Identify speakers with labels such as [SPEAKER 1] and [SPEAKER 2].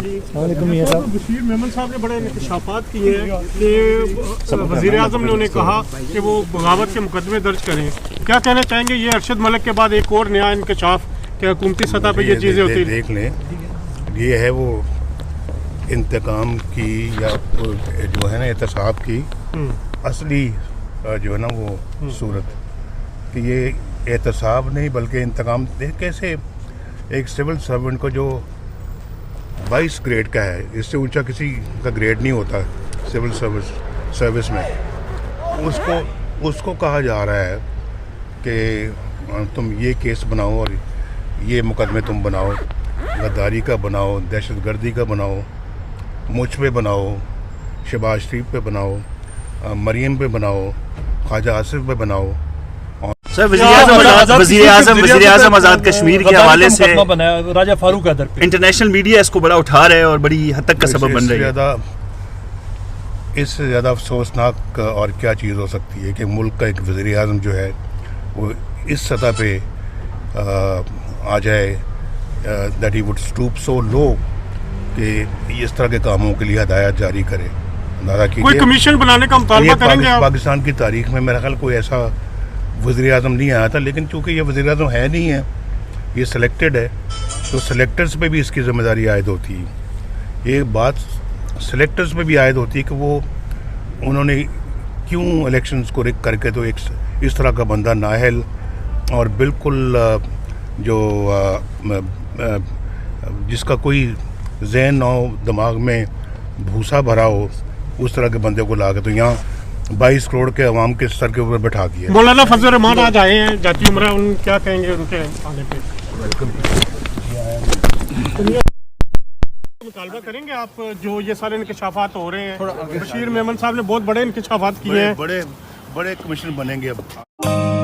[SPEAKER 1] بشیر میمن صاحب نے بڑے انکشافات کیے ہیں کہ وزیر اعظم نے انہیں کہا کہ وہ بغاوت کے مقدمے درج کریں. کیا کہنا چاہیں گے؟ یہ ارشد ملک کے بعد ایک اور نیا انکشاف کہ حکومتی سطح پہ یہ چیزیں ہوتی ہیں.
[SPEAKER 2] دیکھ لیں، یہ ہے وہ انتقام کی یا جو ہے نا احتساب کی اصلی جو ہے نا وہ صورت، کہ یہ احتساب نہیں بلکہ انتقام. کیسے ایک سول سرونٹ کو جو 22 گریڈ کا ہے، اس سے اونچا کسی کا گریڈ نہیں ہوتا سول سروس میں، اس کو کہا جا رہا ہے کہ تم یہ کیس بناؤ اور یہ مقدمے تم بناؤ، غداری کا بناؤ، دہشت گردی کا بناؤ، مجھ پہ بناؤ، شہباز شریف پہ بناؤ، مریم پہ بناؤ، خواجہ آصف پہ بناؤ.
[SPEAKER 3] سر وزیر اعظم آزاد کشمیر کے حوالے سے
[SPEAKER 4] راجہ فاروق حیدر پہ
[SPEAKER 3] انٹرنیشنل میڈیا اس کو بڑا اٹھا رہا ہے اور بڑی حد تک کا سبب بن رہی ہے.
[SPEAKER 2] اس سے زیادہ افسوسناک اور کیا چیز ہو سکتی ہے کہ ملک کا ایک وزیر اعظم جو ہے وہ اس سطح پہ آ جائے دیٹ ہی وڈ اسٹوپ سو لو کہ اس طرح کے کاموں کے لیے ہدایات جاری کرے.
[SPEAKER 1] کوئی کمیشن بنانے کا مطالبہ کریں گے آپ؟
[SPEAKER 2] پاکستان کی تاریخ میں میرا خیال کوئی ایسا وزیر اعظم نہیں آیا تھا، لیکن چونکہ یہ وزیر اعظم ہے نہیں ہے، یہ سلیکٹڈ ہے، تو سلیکٹرز پہ بھی اس کی ذمہ داری عائد ہوتی ہے. یہ بات سلیکٹرز پہ بھی عائد ہوتی ہے کہ وہ انہوں نے کیوں الیکشنز کو رک کر کے تو ایک اس طرح کا بندہ نااہل اور بالکل جو جس کا کوئی ذہن نہ ہو، دماغ میں بھوسا بھرا ہو، اس طرح کے بندے کو لا کے تو یہاں 22 کروڑ کے عوام کے سر کے اوپر بٹھا دیا.
[SPEAKER 1] مولانا فضل الرحمان آج آئے ہیں جاتی عمرہ، ان کیا کہیں گے ان کے آنے پہ؟ مطالبہ کریں گے آپ جو یہ سارے انکشافات ہو رہے ہیں؟ بشیر میمن صاحب نے بہت بڑے انکشافات کیے ہیں.
[SPEAKER 2] بڑے کمیشن بنیں گے اب.